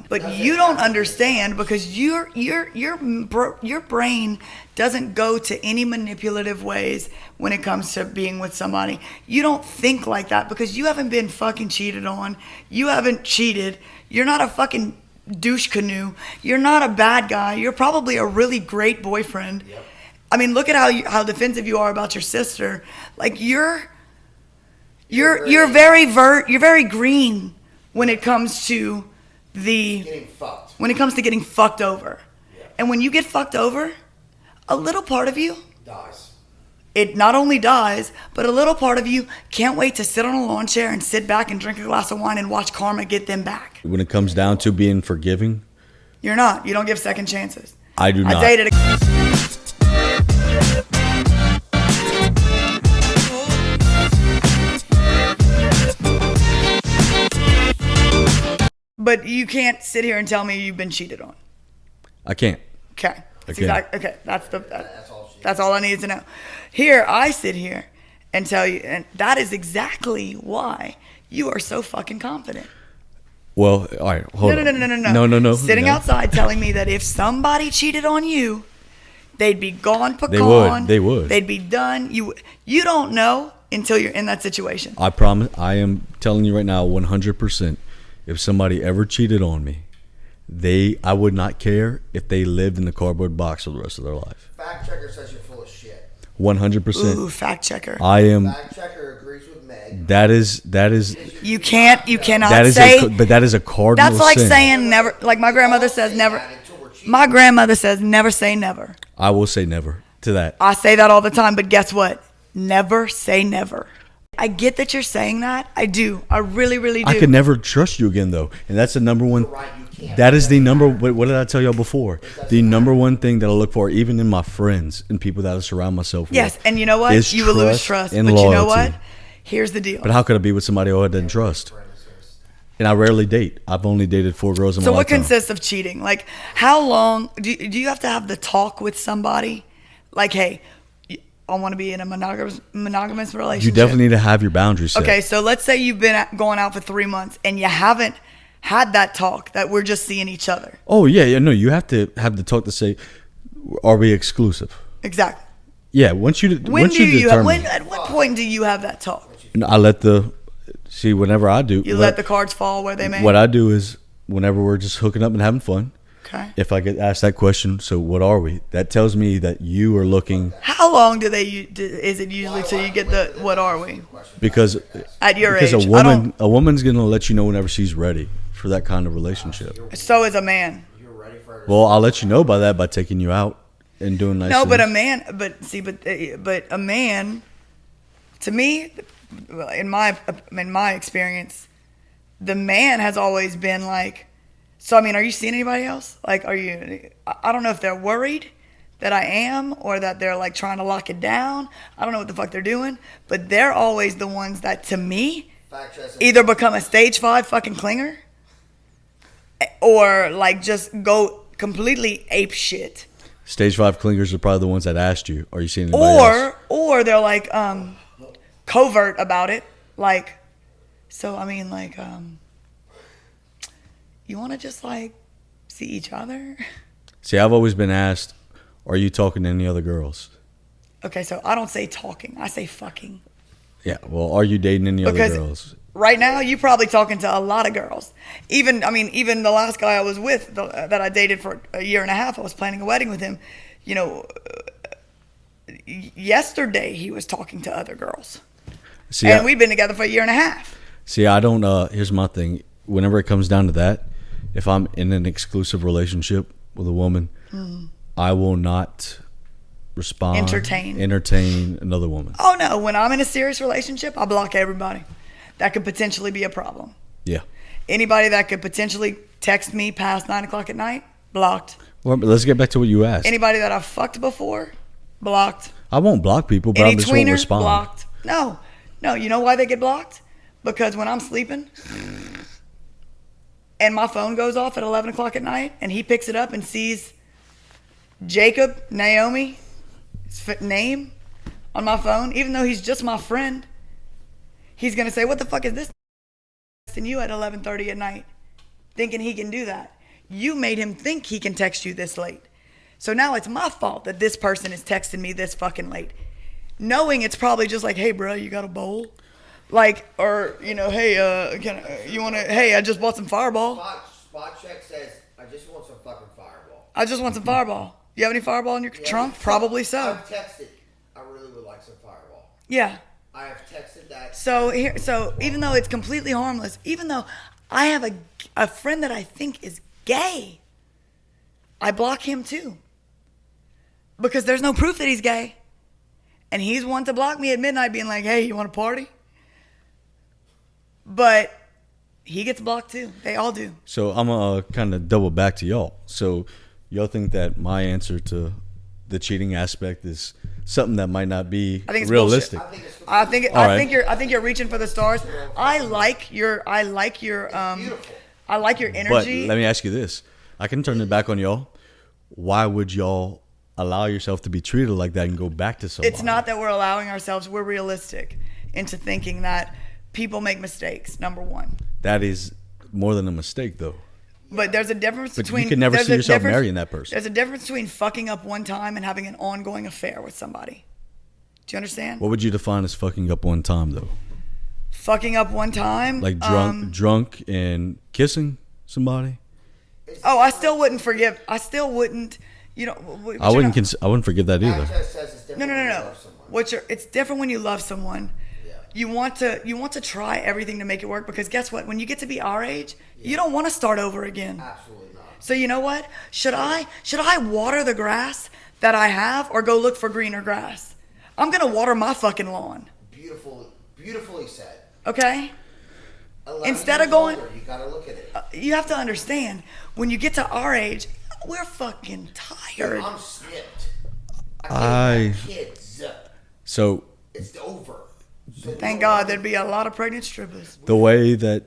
But you don't understand because your brain doesn't go to any manipulative ways when it comes to being with somebody. You don't think like that because you haven't been fucking cheated on. You haven't cheated. You're not a fucking douche canoe. You're not a bad guy. You're probably a really great boyfriend. Yep. I mean, look at how defensive you are about your sister. Like you're very green when it comes to getting fucked over. Yeah. And when you get fucked over, a little part of you dies. It not only dies, but a little part of you can't wait to sit on a lawn chair and sit back and drink a glass of wine and watch karma get them back. When it comes down to being forgiving, you're not. You don't give second chances. I do not. I dated But you can't sit here and tell me you've been cheated on. I can't. Okay. That's all I needed to know. Here, I sit here and tell you, and that is exactly why you are so fucking confident. Well, all right, hold on. No. Sitting outside telling me that if somebody cheated on you, they'd be gone, pecan. They would. They'd be done. You don't know until you're in that situation. I promise. I am telling you right now, 100%. If somebody ever cheated on me, I would not care if they lived in a cardboard box for the rest of their life. Fact checker says you're full of shit. 100%. Ooh, fact checker. I am. Fact checker agrees with Meg. That is. You cannot that is say. But that is a cardinal That's like sin. saying never. Like my grandmother says never. My grandmother says never say never. I will say never to that. I say that all the time, but guess what? Never say never. I get that you're saying that. I do. I really, really do. I could never trust you again, though. And that's the number one. Right, that is the number. What did I tell y'all before? The number one thing that I look for, even in my friends and people that I surround myself with. Yes, and you know what? You will lose trust. But loyalty. You know what? Here's the deal. But how could I be with somebody who I didn't trust? And I rarely date. I've only dated 4 girls in my lifetime. So what consists of cheating? Like, how long do you have to have the talk with somebody? Like, hey, I want to be in a monogamous relationship. You definitely need to have your boundaries set. Okay, so let's say you've been going out for 3 months and you haven't had that talk, that we're just seeing each other. Oh, yeah. No, you have to have the talk to say, are we exclusive? Exactly. Yeah, at what point do you have that talk? I whenever I do. You let the cards fall where they may? What I do is, whenever we're just hooking up and having fun, okay. If I get asked that question, so what are we? That tells me that you are looking. How long is it usually till you get the what are we? Because at your age, a woman's gonna let you know whenever she's ready for that kind of relationship. So is a man. Well, I'll let you know by that by taking you out and doing nice. No, things. but a man, but a man, to me, in my experience, the man has always been like. So, I mean, are you seeing anybody else? Like, I don't know if they're worried that I am or that they're like trying to lock it down. I don't know what the fuck they're doing, but they're always the ones that, to me, either become a stage 5 fucking clinger or like just go completely ape shit. Stage 5 clingers are probably the ones that asked you, are you seeing anybody else? Or they're like covert about it. Like, so, I mean, like, you want to just like see each other? See, I've always been asked, are you talking to any other girls? Okay, so I don't say talking. I say fucking. Yeah, well, are you dating any other girls? Right now, you're probably talking to a lot of girls. Even the last guy I was with, that I dated for a year and a half, I was planning a wedding with him. You know, yesterday he was talking to other girls. See, and we've been together for a year and a half. See, I don't, here's my thing. Whenever it comes down to that, if I'm in an exclusive relationship with a woman, I will not respond. Entertain another woman. Oh, no. When I'm in a serious relationship, I block everybody. That could potentially be a problem. Yeah. Anybody that could potentially text me past 9 o'clock at night, blocked. Well, let's get back to what you asked. Anybody that I've fucked before, blocked. I won't block people, but I just won't respond. Blocked. No. You know why they get blocked? Because when I'm sleeping and my phone goes off at 11 o'clock at night and he picks it up and sees Jacob, Naomi's name on my phone, even though he's just my friend, he's going to say, what the fuck is this texting you at 11:30 at night? thinking he can do that. You made him think he can text you this late. So now it's my fault that this person is texting me this fucking late. Knowing it's probably just like, hey, bro, you got a bowl? Like, or, you know, hey, I just bought some Fireball. Spot check says, I just want some fucking Fireball. I just want some Fireball. You have any Fireball in your trunk? Probably so. I've texted, I really would like some Fireball. Yeah. I have texted that. So even though it's completely harmless, even though I have a friend that I think is gay, I block him too. Because there's no proof that he's gay. And he's one to block me at midnight being like, hey, you want to party? But he gets blocked too. They all do. So I'm going to kind of double back to y'all. So y'all think that my answer to the cheating aspect is something that might not be realistic? I think you're reaching for the stars. I like your energy. But let me ask you this. I can turn it back on y'all. Why would y'all allow yourself to be treated like that and go back to somebody? It's not that we're allowing ourselves. We're realistic into thinking that people make mistakes, number one. That is more than a mistake, though. But there's a difference between... you can never see yourself marrying that person. There's a difference between fucking up one time and having an ongoing affair with somebody. Do you understand? What would you define as fucking up one time, though? Fucking up one time? Like drunk and kissing somebody? Oh, I still wouldn't forgive. I still wouldn't... I wouldn't forgive that either. No. It's different when you love someone. Yeah. You want to try everything to make it work, because guess what? When you get to be our age, you don't want to start over again. Absolutely not. So you know what? Should I water the grass that I have, or go look for greener grass? I'm gonna water my fucking lawn. Beautifully said. Okay. Instead of going, older, you gotta look at it. You have to understand, when you get to our age, we're fucking tired. I'm snipped. I can't have kids. So it's over. So thank God there'd be a lot of pregnant strippers. The way that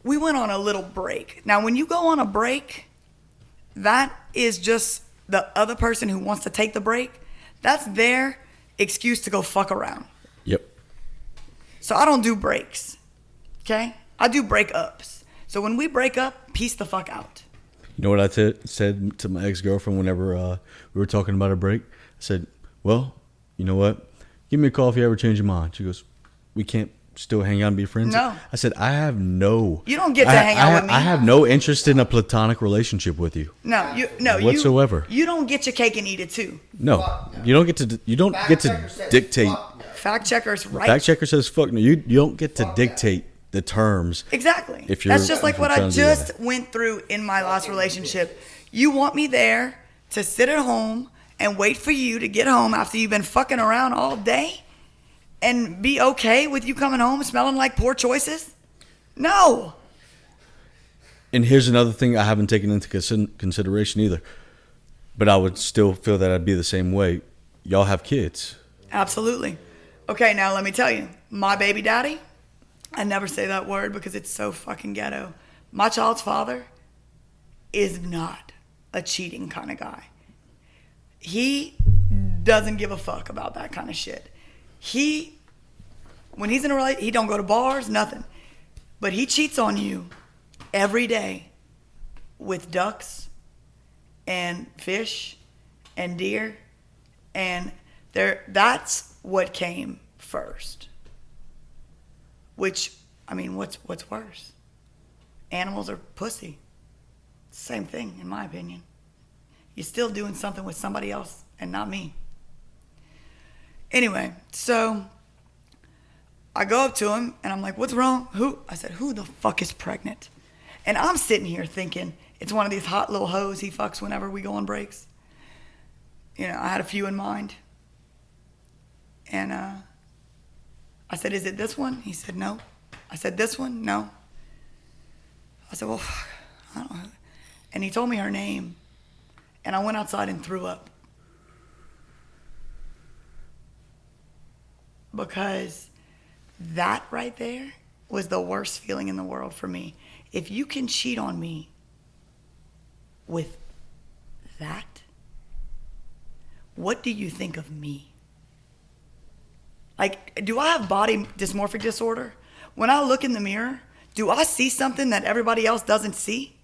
we went on a little break. Now, when you go on a break, that is just the other person who wants to take the break. That's their excuse to go fuck around. Yep. So I don't do breaks. Okay? I do breakups. So when we break up, peace the fuck out. You know what I said to my ex-girlfriend whenever we were talking about a break? I said, well, you know what? Give me a call if you ever change your mind. She goes, we can't still hang out and be friends? No. I said, you don't get to hang out with me. I have no interest in a platonic relationship with you. No, whatsoever. You don't get your cake and eat it too. No. You don't get to dictate. Fact checker's right. Fact checker says fuck no. You don't get to dictate the terms. Exactly. That's just like what I just went through in my last relationship. You want me there to sit at home and wait for you to get home after you've been fucking around all day and be okay with you coming home smelling like poor choices? No. And here's another thing I haven't taken into consideration either, but I would still feel that I'd be the same way. Y'all have kids. Absolutely. Okay, now let me tell you, my baby daddy, I never say that word because it's so fucking ghetto. My child's father is not a cheating kind of guy. He doesn't give a fuck about that kind of shit. When he's in a relationship, he don't go to bars, nothing. But he cheats on you every day with ducks and fish and deer, and that's what came first. Which, I mean, what's worse? Animals are pussy. Same thing, in my opinion. You're still doing something with somebody else and not me. Anyway, so I go up to him and I'm like, what's wrong? I said, who the fuck is pregnant? And I'm sitting here thinking it's one of these hot little hoes he fucks whenever we go on breaks. You know, I had a few in mind. And I said, is it this one? He said, no. I said, this one? No. I said, well, I don't know. And he told me her name. And I went outside and threw up. Because that right there was the worst feeling in the world for me. If you can cheat on me with that, what do you think of me? Like, do I have body dysmorphic disorder? When I look in the mirror, do I see something that everybody else doesn't see?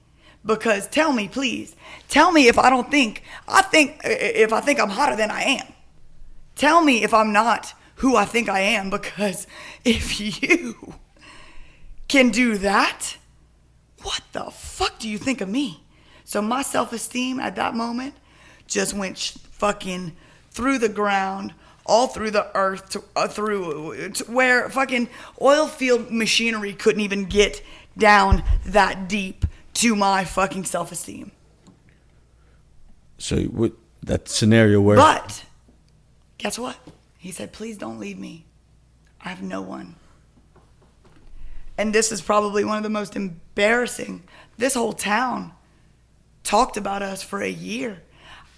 Because tell me, please. Tell me if I think I'm hotter than I am. Tell me if I'm not who I think I am, because if you can do that, what the fuck do you think of me? So my self-esteem at that moment just went fucking through the ground, all through the earth, to where fucking oil field machinery couldn't even get down that deep to my fucking self-esteem. So what, that scenario where... But guess what? He said, please don't leave me. I have no one. And this is probably one of the most embarrassing. This whole town talked about us for a year.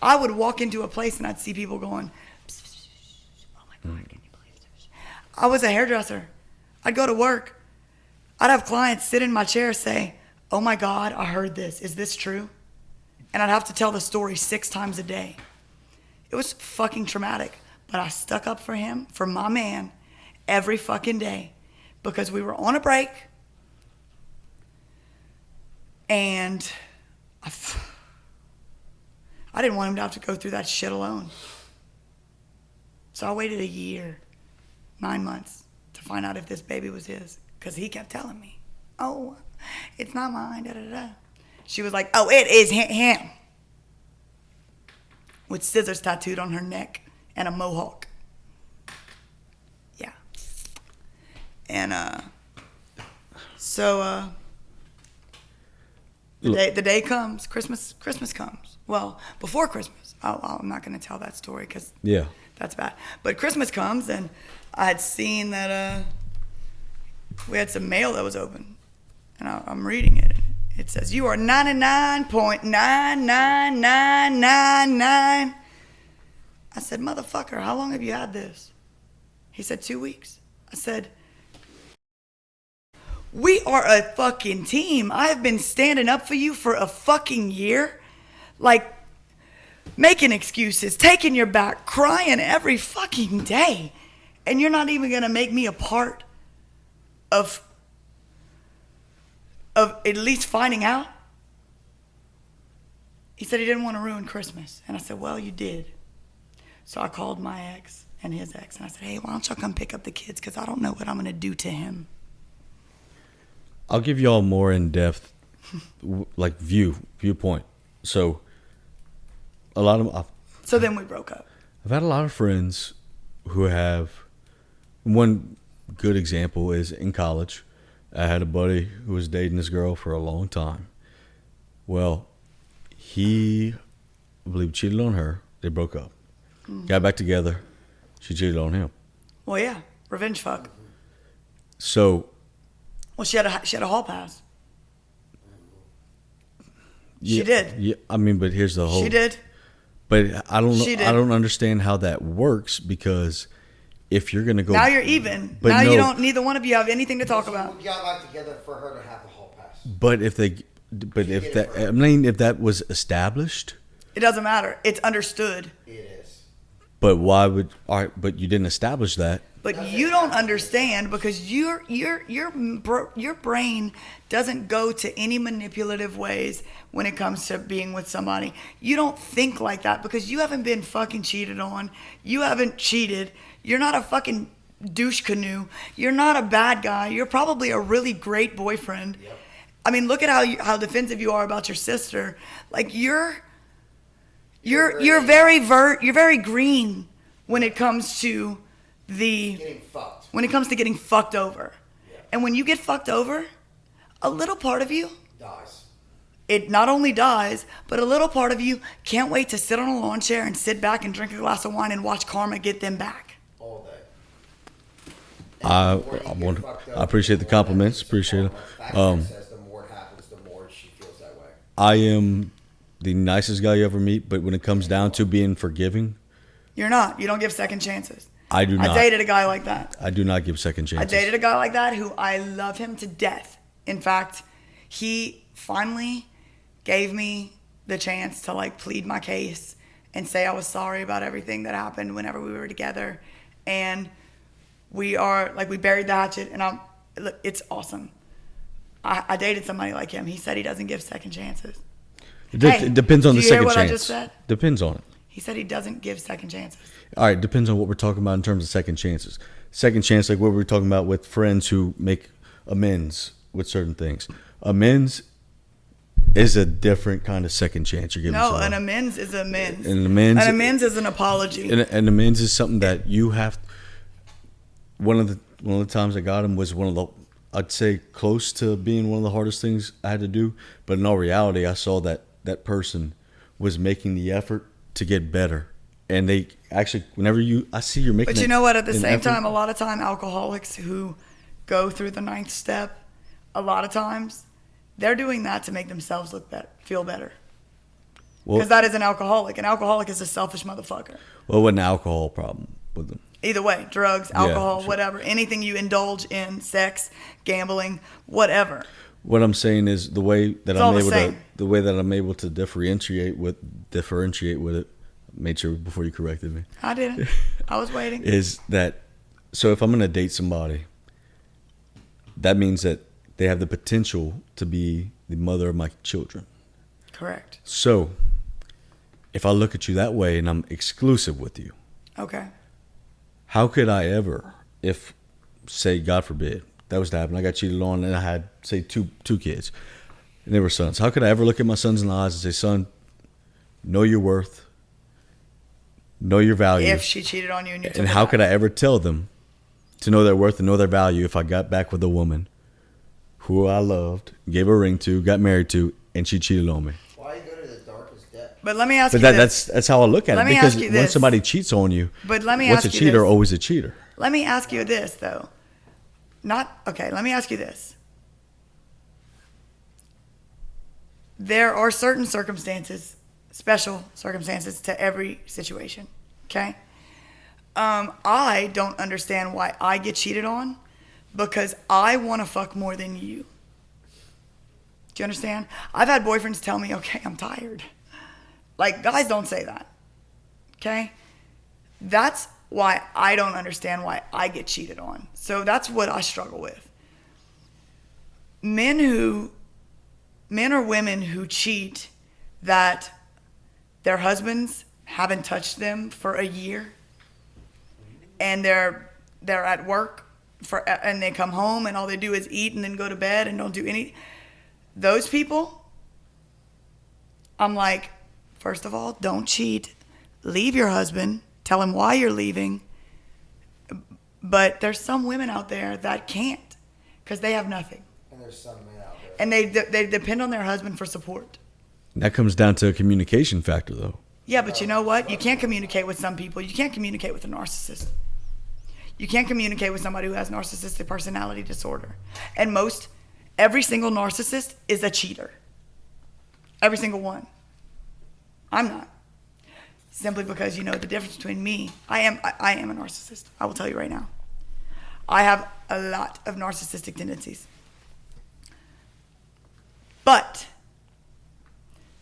I would walk into a place and I'd see people going, psh, psh, psh, oh my God, can you believe this? I was a hairdresser. I'd go to work. I'd have clients sit in my chair say, oh my God, I heard this. Is this true? And I'd have to tell the story 6 times a day. It was fucking traumatic. But I stuck up for him, for my man, every fucking day. Because we were on a break. And I didn't want him to have to go through that shit alone. So I waited a year, 9 months, to find out if this baby was his. Because he kept telling me, oh, it's not mine, da da da. She was like, oh, it is him. With scissors tattooed on her neck and a mohawk. Yeah. And so the day comes, Christmas comes. Well, before Christmas, I'm not going to tell that story because that's bad. But Christmas comes, and I had seen that we had some mail that was open, and I'm reading it. It says, you are 99.99999. I said, motherfucker, how long have you had this? He said, 2 weeks. I said, we are a fucking team. I have been standing up for you for a fucking year. Like, making excuses, taking your back, crying every fucking day. And you're not even going to make me a part of at least finding out? He said he didn't want to ruin Christmas. And I said, well, you did. So I called my ex and his ex, and I said, hey, why don't y'all come pick up the kids? Because I don't know what I'm going to do to him. I'll give y'all more in-depth, like, viewpoint. So a lot of... So then we broke up. I've had a lot of friends who have... One good example is in college. I had a buddy who was dating this girl for a long time. Well, he, I believe, cheated on her. They broke up. Got back together. She cheated on him. Well, yeah. Revenge fuck. So... Well, she had a hall pass. Yeah, she did. Yeah, I mean, but here's the whole... She did. But I don't know. She did. I don't understand how that works, because if you're going to go... Now you're even. But now no, you don't... Neither one of you have anything to talk about. We got back together for her to have the hall pass. But if they... But if that... I mean, if that was established... It doesn't matter. It's understood. It is. But why would... All right, but you didn't establish that. But you don't understand, because your brain doesn't go to any manipulative ways when it comes to being with somebody. You don't think like that because you haven't been fucking cheated on. You haven't cheated. You're not a fucking douche canoe. You're not a bad guy. You're probably a really great boyfriend. Yep. I mean, look at how defensive you are about your sister. Like you're very green when it comes to getting fucked over. Yeah. And when you get fucked over, a little part of you dies. It not only dies, but a little part of you can't wait to sit on a lawn chair and sit back and drink a glass of wine and watch karma get them back. All day. I appreciate the compliments. Appreciate it. Says the more it happens, the more she feels that way. I am the nicest guy you ever meet, but when it comes down to being forgiving, you're not. You don't give second chances. I do not. I dated a guy like that. I do not give second chances. I dated a guy like that who I love him to death. In fact, he finally gave me the chance to like plead my case and say I was sorry about everything that happened whenever we were together. And we buried the hatchet, and look, it's awesome. I dated somebody like him. He said he doesn't give second chances. It depends on the second chance. What I just said? Depends on it. He said he doesn't give second chances. All right, depends on what we're talking about in terms of second chances. Second chance, like what we were talking about with friends who make amends with certain things. Amends is a different kind of second chance you're giving. No, someone. an amends is an amends. An amends is an apology. An amends is something that you have. One of the times I got him was one of the, I'd say, close to being one of the hardest things I had to do. But in all reality, I saw that person was making the effort to get better. And they actually, I see you're making. But you know what? At the same time, a lot of time, alcoholics who go through the 9th step, a lot of times, they're doing that to make themselves feel better. Because that is an alcoholic. An alcoholic is a selfish motherfucker. Well, it wasn't an alcohol problem with them. Either way, drugs, alcohol, whatever, anything you indulge in, sex, gambling, whatever. What I'm saying is the way that I'm able to differentiate with it. Made sure before you corrected me. I didn't. I was waiting. Is that so? If I'm going to date somebody, that means that they have the potential to be the mother of my children. Correct. So, if I look at you that way and I'm exclusive with you, okay. How could I ever, if, say, God forbid, that was to happen, I got cheated on and I had, say, two kids, and they were sons. How could I ever look at my sons in the eyes and say, son, know your worth, know your value? If she cheated on you and you took And how back. could I ever tell them to know their worth and know their value if I got back with a woman who I loved, gave a ring to, got married to, and she cheated on me? Why you go to the darkest depth? But let me ask you this. That's how I look at it. Because when somebody cheats on you, what's a cheater? Always a cheater. Let me ask you this, though. Let me ask you this. There are certain circumstances, special circumstances to every situation, okay? I don't understand why I get cheated on because I want to fuck more than you. Do you understand? I've had boyfriends tell me, okay, I'm tired. Like, guys don't say that, okay? That's why I don't understand why I get cheated on. So that's what I struggle with. Men or women who cheat that their husbands haven't touched them for a year and they're at work and they come home and all they do is eat and then go to bed and don't do any. Those people, I'm like, first of all, don't cheat. Leave your husband. Tell him why you're leaving. But there's some women out there that can't because they have nothing. And there's some men out there. And they depend on their husband for support. That comes down to a communication factor, though. Yeah, but you know what? You can't communicate with some people. You can't communicate with a narcissist. You can't communicate with somebody who has narcissistic personality disorder. And every single narcissist is a cheater. Every single one. I'm not. Simply because you know the difference between me. I am a narcissist. I will tell you right now. I have a lot of narcissistic tendencies. But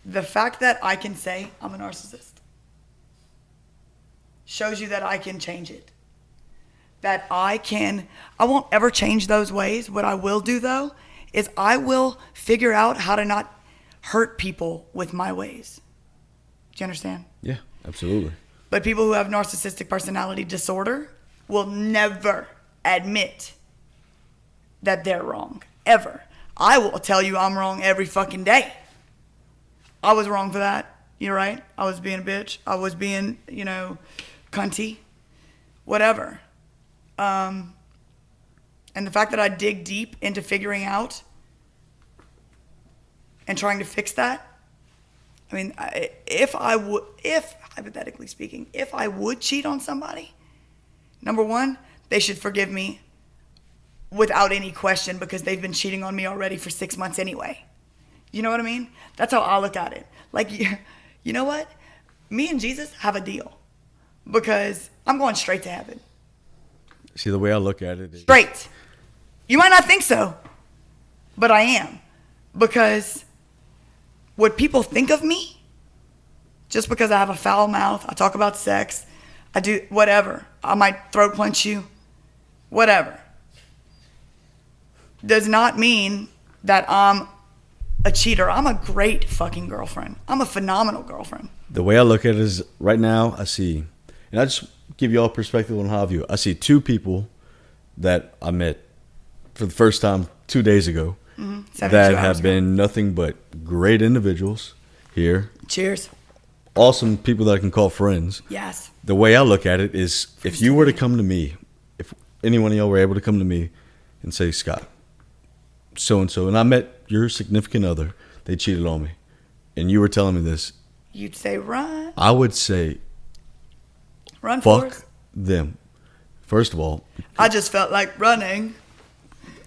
the fact that I can say I'm a narcissist shows you that I can change it. That I won't ever change those ways. What I will do though is I will figure out how to not hurt people with my ways. Do you understand? Yeah, absolutely. But people who have narcissistic personality disorder will never admit that they're wrong, ever. I will tell you I'm wrong every fucking day. I was wrong for that. You're right. I was being a bitch. I was being, cunty. Whatever. And the fact that I dig deep into figuring out and trying to fix that, I mean, if hypothetically speaking, if I would cheat on somebody, number one, they should forgive me without any question because they've been cheating on me already for 6 months anyway. You know what I mean? That's how I look at it. Like, you know what? Me and Jesus have a deal because I'm going straight to heaven. See, the way I look at it is... Straight. You might not think so, but I am. Because what people think of me, just because I have a foul mouth, I talk about sex, I do whatever, I might throat punch you, whatever, does not mean that I'm a cheater. I'm a great fucking girlfriend. I'm a phenomenal girlfriend. The way I look at it is right now I see, and I just give you all perspective on how I view it. I see two people that I met for the first time 2 days ago that have been nothing but great individuals here. Cheers. Awesome people that I can call friends. Yes. The way I look at it is if you were to come to me, if any one of y'all were able to come to me and say, Scott, so-and-so, and I met your significant other, they cheated on me, and you were telling me this. You'd say run. I would say Run, fuck Forrest. them. First of all. I just felt like running.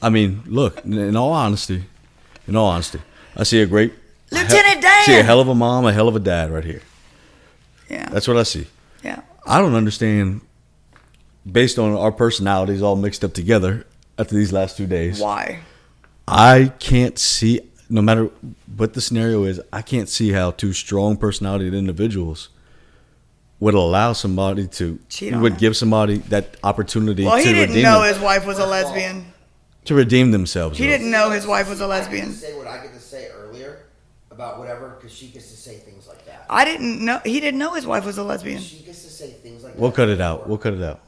I mean, look, in all honesty, I see a great Lieutenant Dan. I see a hell of a mom, a hell of a dad right here. Yeah. That's what I see. Yeah. I don't understand, based on our personalities all mixed up together after these last 2 days. Why? I can't see, no matter what the scenario is, I can't see how two strong personality individuals would allow somebody to, cheat on would her. give somebody that opportunity Well, to he didn't redeem know them, his wife was a lesbian. to redeem themselves. He though. didn't know his wife was a I get lesbian. to say what I get to say earlier about whatever, because she gets to say things like that. I didn't know. He didn't know his wife was a lesbian. She gets to say things like We'll that. cut it out. We'll cut it out.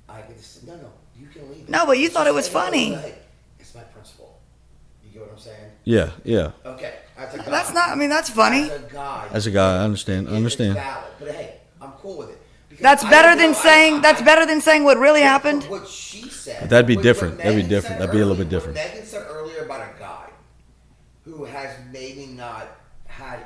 I get to say, no, you can leave it. No, but you thought it was Just say, funny. hey, it's my principle. You get what I'm saying? Yeah, yeah. Okay, that's a guy. That's not. I mean, that's funny. As a guy. As a guy, I understand. I It's understand. valid, but hey, I'm cool with it. Because That's I better don't than know- saying. That's better than saying what really happened. What she said. But that'd be what different. That'd be Megan different. said That'd be a little bit earlier- different. What Megan said earlier about a guy who has maybe not had.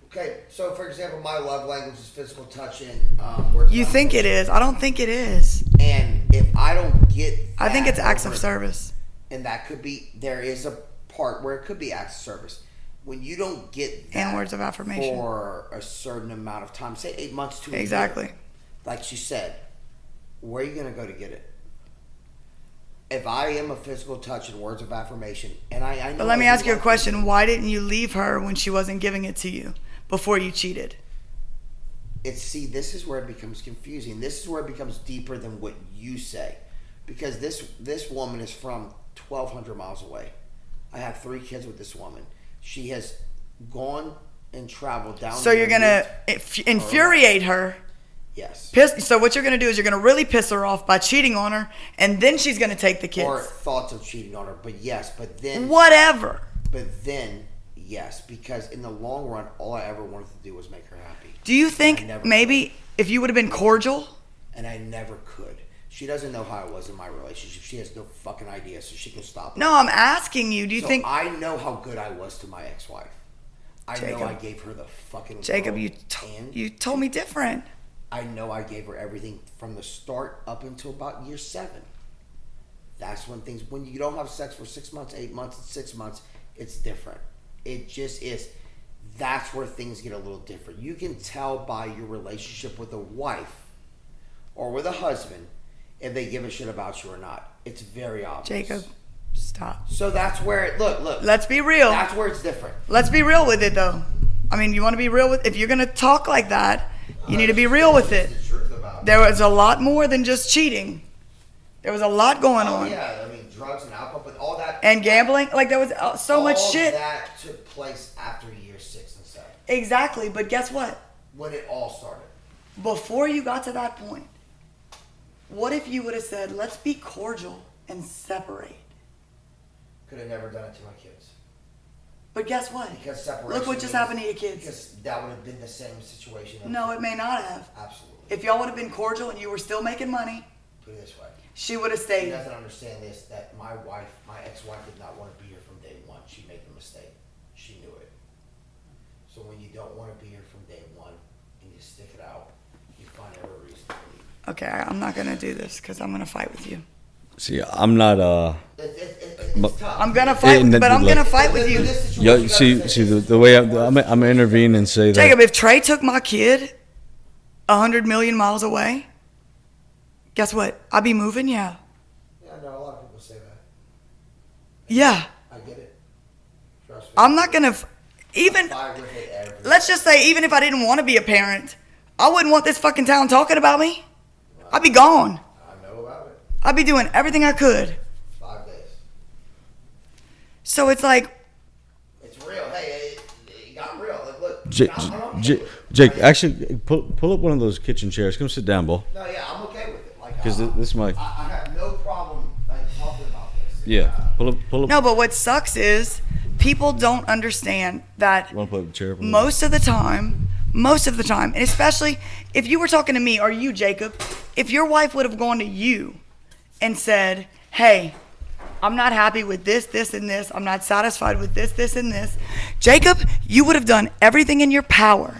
Okay, so for example, my love language is physical touch and words. You think it is? I don't think it is. And if I don't get, I think that it's acts of over- service. and that could be. There is a part where it could be acts of service. When you don't get that And words of affirmation. for a certain amount of time, say 8 months to a year, Exactly. like she said, where are you going to go to get it? If I am a physical touch and words of affirmation, and I know. But let me I do ask you a love question. people, Why didn't you leave her when she wasn't giving it to you before you cheated? This is where it becomes confusing. This is where it becomes deeper than what you say, because this woman is from 1,200 miles away. I have 3 kids with this woman. She has gone and traveled down. So you're gonna infuriate her. Yes. So what you're gonna do is you're gonna really piss her off by cheating on her, and then she's gonna take the kids. Or thoughts of cheating on her, but yes, but then. Whatever. But then, yes, because in the long run, all I ever wanted to do was make her happy. Do you I think never maybe if you would have been cordial? And I never could. She doesn't know how I was in my relationship. She has no fucking idea, so she can stop. No, I'm asking you. Do you So think I know how good I was to my ex-wife. I Jacob. know I gave her the fucking Jacob, world, you and you told me different. I know I gave her everything from the start up until about year 7. That's when you don't have sex for 6 months, 8 months, and 6 months, it's different. It just is. That's where things get a little different. You can tell by your relationship with a wife or with a husband if they give a shit about you or not. It's very obvious. Jacob, stop. So that's where it, look. Let's be real. That's where it's different. Let's be real with it, though. I mean, you want to be real with. If you're gonna talk like that, you need to be real with it. The truth about it. There was a lot more than just cheating. There was a lot going on. Yeah, I mean, drugs and alcohol, but all that. And gambling. Like there was so much all shit. that took place after year 6 and 7. Exactly. But guess what? When it all started. Before you got to that point, what if you would have said, let's be cordial and separate? Could have never done it to my kids. But guess what? Because separation. Look what just means- happened to your kids. Because that would have been the same situation. No, it may not have. Absolutely. If y'all would have been cordial and you were still making money, Put it this way. she would have She stayed. doesn't understand this, that my ex-wife did not want to be here from day one. She made the mistake. She knew it. So when you don't want to be here from day one and you stick it out, you find every reason to leave. Okay, I'm not going to do this because I'm going to fight with you. See, I'm not. It's tough. I'm going to fight, and then but I'm look- going to fight with you. Yeah, see, the way I'm gonna intervene and say that. Jacob, if Trey took my kid 100 million miles away, guess what? I'd be moving, yeah. Yeah, I know a lot of people say that. Yeah. I get it. Trust me. I'm not going to, even, Fight with it every let's just say, even if I didn't want to be a parent, I wouldn't want this fucking town talking about me. I'd be gone. I know about it. I'd be doing everything I could. 5 days. So it's like, it's real. Hey, it got real. Like, look, Jake, actually, pull up one of those kitchen chairs. Come sit down, Bo. No, yeah, I'm okay with it. Like, because this might. I have no problem like talking about this. Yeah, pull up. No, but what sucks is people don't understand that Want to play with the chair? most of the time, and especially if you were talking to me or you, Jacob, if your wife would have gone to you and said, hey, I'm not happy with this, and this. I'm not satisfied with this, and this. Jacob, you would have done everything in your power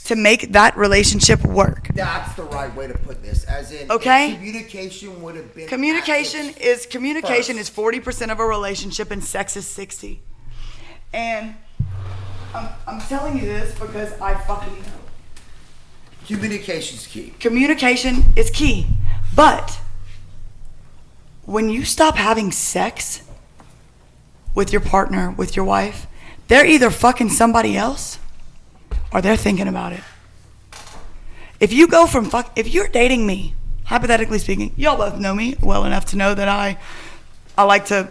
to make that relationship work. That's the right way to put this. As in, okay? Communication would have been. Communication is 40% of a relationship, and sex is 60%. And I'm telling you this because I fucking know. Communication's key. Communication is key, but when you stop having sex with your partner, with your wife, they're either fucking somebody else or they're thinking about it. If you go from if you're dating me, hypothetically speaking, y'all both know me well enough to know that I like to,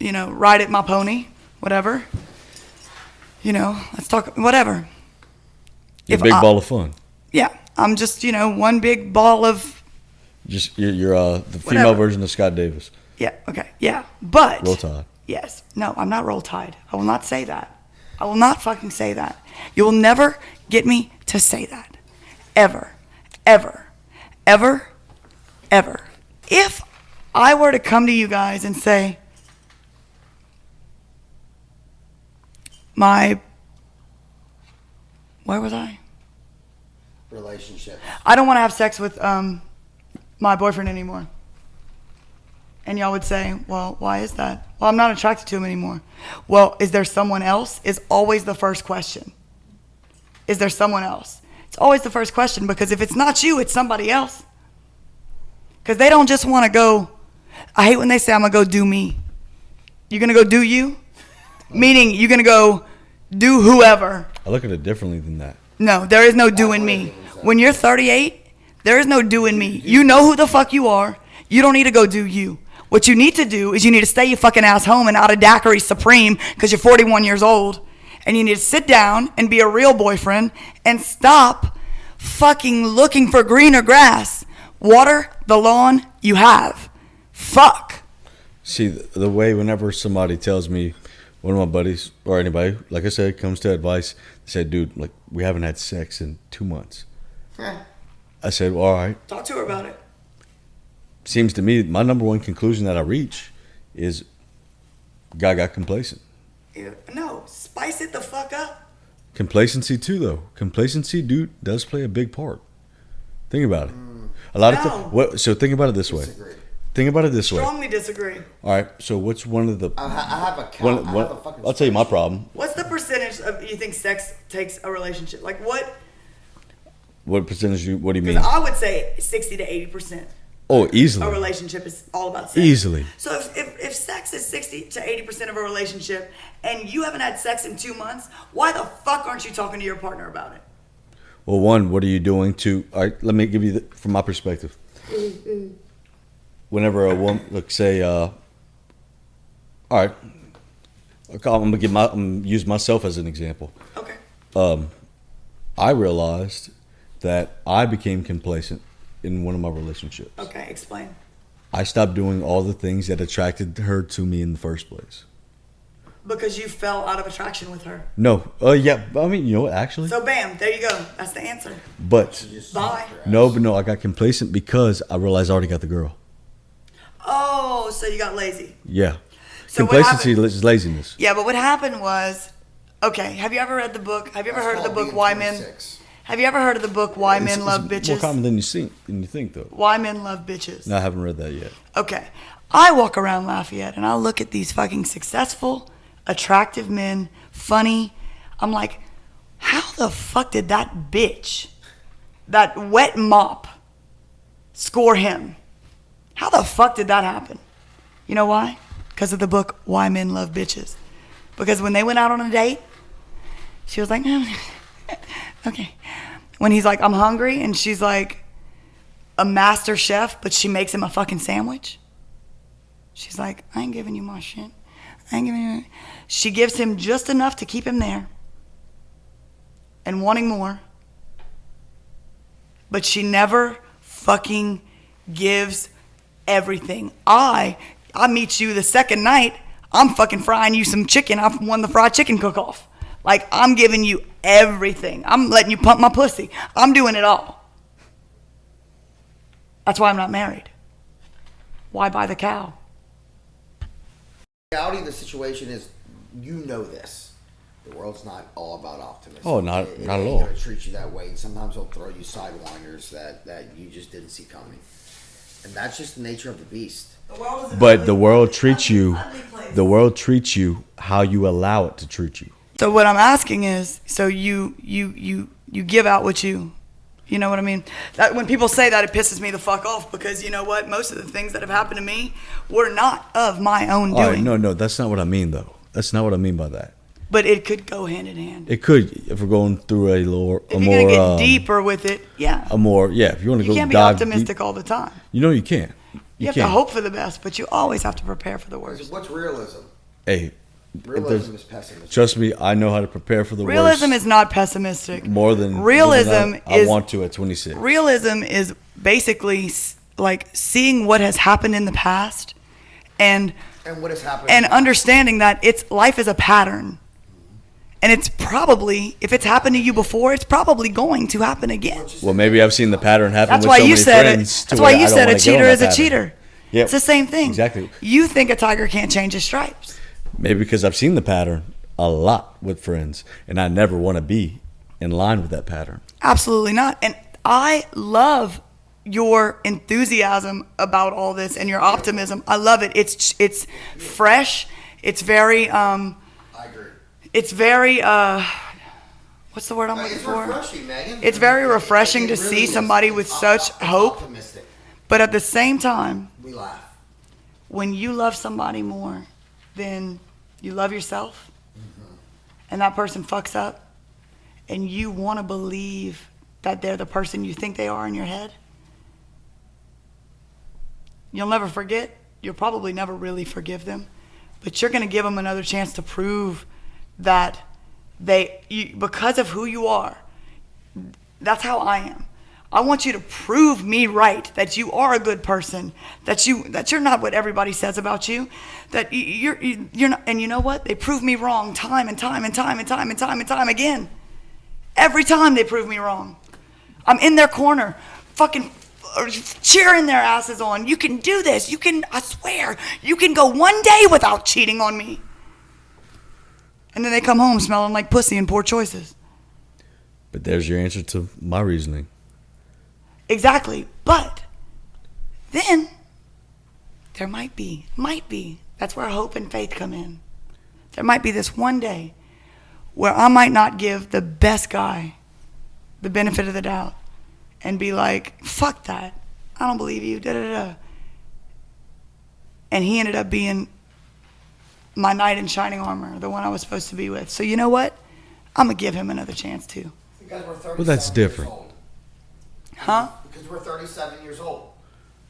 ride at my pony, whatever. Let's talk, whatever. You're a big ball of fun. Yeah, I'm just, one big ball of. Just you're the female version of Scott Davis. Yeah. Okay. Yeah. But Roll Tide. Yes. No, I'm not Roll Tide. I will not say that. I will not fucking say that. You will never get me to say that. Ever. Ever. Ever. Ever. If I were to come to you guys and say, where was I? Relationship. I don't want to have sex with my boyfriend anymore. And y'all would say, well, why is that? Well, I'm not attracted to him anymore. Well, is there someone else? Is always the first question. Is there someone else? It's always the first question, because if it's not you, it's somebody else. Because they don't just want to go, I hate when they say, I'm going to go do me. You're going to go do you? Meaning you're going to go do whoever. I look at it differently than that. No, there is no doing me. When you're 38, there is no doing me. You know who the fuck you are. You don't need to go do you. What you need to do is you need to stay your fucking ass home and out of Daiquiri Supreme because you're 41 years old. And you need to sit down and be a real boyfriend and stop fucking looking for greener grass. Water the lawn you have. Fuck. See, the way whenever somebody tells me, one of my buddies or anybody, like I said, comes to advice, they said, dude, like, we haven't had sex in 2 months. I said, well, all right. Talk to her about it. Seems to me my number one conclusion that I reach is guy got complacent. No, spice it the fuck up. Complacency too, though. Complacency, dude, does play a big part. Think about it. A lot of so think about it this way. Think about it this way. Strongly disagree. All right. So what's one of the? I have a count. I'll tell you my problem. What's the percentage of you think sex takes a relationship? Like what? What percentage? What do you mean? I would say 60 to 80%. Oh, easily. A relationship is all about sex. Easily. So if sex is 60 to 80% of a relationship and you haven't had sex in 2 months, why the fuck aren't you talking to your partner about it? Well, one, what are you doing to? All right, let me give you from my perspective. Whenever a woman, like say, all right, I'm gonna use myself as an example. Okay. I realized that I became complacent in one of my relationships. Okay, explain. I stopped doing all the things that attracted her to me in the first place. Because you fell out of attraction with her. No. Yeah. I mean, you know what, actually. So, bam, there you go. That's the answer. But. Bye. No, I got complacent because I realized I already got the girl. Oh, so you got lazy. Yeah. So complacency is laziness. Yeah, but what happened was, okay, have you ever read the book? Have you ever heard of the book Why Men? Have you ever heard of the book Why Men Love Bitches? It's more common than you think, though. Why Men Love Bitches. No, I haven't read that yet. Okay. I walk around Lafayette and I look at these fucking successful, attractive men, funny. I'm like, how the fuck did that bitch, that wet mop, score him? How the fuck did that happen? You know why? Because of the book Why Men Love Bitches. Because when they went out on a date, she was like, okay. When he's like, I'm hungry, and she's like a master chef, but she makes him a fucking sandwich. She's like, I ain't giving you my shit. I ain't giving you. She gives him just enough to keep him there and wanting more. But she never fucking gives everything. I meet you the second night, I'm fucking frying you some chicken. I've won the fried chicken cook-off. Like, I'm giving you everything. I'm letting you pump my pussy. I'm doing it all. That's why I'm not married. Why buy the cow? The reality of the situation is, you know this. The world's not all about optimism. Oh, not it at ain't all. Gonna treat you that way, and sometimes they'll throw you sidewinders that you just didn't see coming. And that's just the nature of the beast. But the world treats you. The world treats you how you allow it to treat you. So what I'm asking is, so you give out what you know what I mean? That when people say that, it pisses me the fuck off, because you know what? Most of the things that have happened to me were not of my own doing. All right, no, that's not what I mean though. That's not what I mean by that. But it could go hand in hand. It could, if we're going through if you're gonna get deeper with it, yeah. If you want to go, you can't be optimistic all the time. You know you can't. You have to hope for the best, but you always have to prepare for the worst. What's realism? Hey, realism is pessimism. Trust me, I know how to prepare for the worst. Realism is not pessimistic. More than I want to at 26. Realism is basically like seeing what has happened in the past, and what has happened, and understanding that life is a pattern. And it's probably, if it's happened to you before, it's probably going to happen again. Well, maybe I've seen the pattern happen That's with why so you many said friends. That's why you said a cheater is a cheater. Yep. It's the same thing. Exactly. You think a tiger can't change his stripes. Maybe because I've seen the pattern a lot with friends, and I never want to be in line with that pattern. Absolutely not. And I love your enthusiasm about all this and your optimism. I love it. It's fresh. It's very I agree. It's very what's the word I'm looking for? Refreshing, Megan. It's very refreshing to see somebody with such hope. Optimistic. But at the same time, We laugh. when you love somebody more than you love yourself, and that person fucks up, and you want to believe that they're the person you think they are in your head, you'll never forget. You'll probably never really forgive them, but you're going to give them another chance to prove that because of who you are. That's how I am. I want you to prove me right, that you are a good person, that you're not what everybody says about you, that you're not. And you know what? They prove me wrong time and time and time and time and time and time again. Every time they prove me wrong. I'm in their corner, fucking cheering their asses on. You can do this. You can, I swear, you can go one day without cheating on me. And then they come home smelling like pussy and poor choices. But there's your answer to my reasoning. Exactly. But then there might be, that's where hope and faith come in. There might be this one day where I might not give the best guy the benefit of the doubt and be like, fuck that. I don't believe you, da-da-da. And he ended up being my knight in shining armor, the one I was supposed to be with. So you know what? I'm going to give him another chance too. Because we're 37 Well, that's different. years old. Huh? Because we're 37 years old,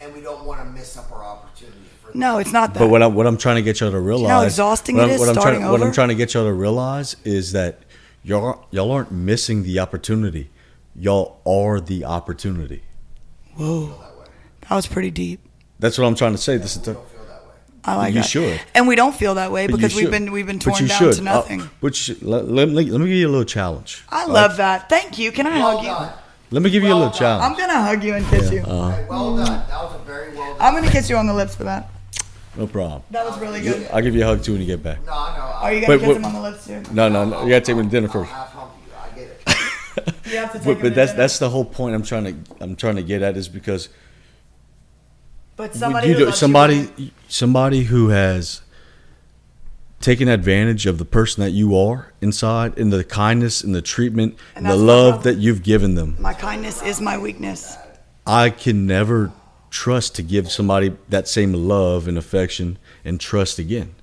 and we don't want to miss up our opportunity. No, it's not that. But what I'm trying to get y'all to realize, you know how exhausting it is starting over? What I'm trying to get y'all to realize is that y'all aren't missing the opportunity. Y'all are the opportunity. Whoa, that was pretty deep. That's what I'm trying to say. This is I like you that. should. And we don't feel that way But because you we've been But torn you down should. to nothing. Let me give you a little challenge. I love that. Thank you. Can I hug you? Let me give you a little done. challenge. I'm gonna hug you and kiss you. Hey, well done. That was a very well done. I'm gonna kiss you on the lips for that. No problem. That was really good. I'll give you a hug too when you get back. No, Are you gonna kiss him on the lips too? No. You gotta take me to dinner I'll first. half hump you. I get it. You have to take him But to dinner. that's the whole point I'm trying to get at, is because But somebody who has taken advantage of the person that you are inside, and the kindness and the treatment and the that's my love problem. that you've given them. My kindness is my weakness. I can never trust to give somebody that same love and affection and trust again.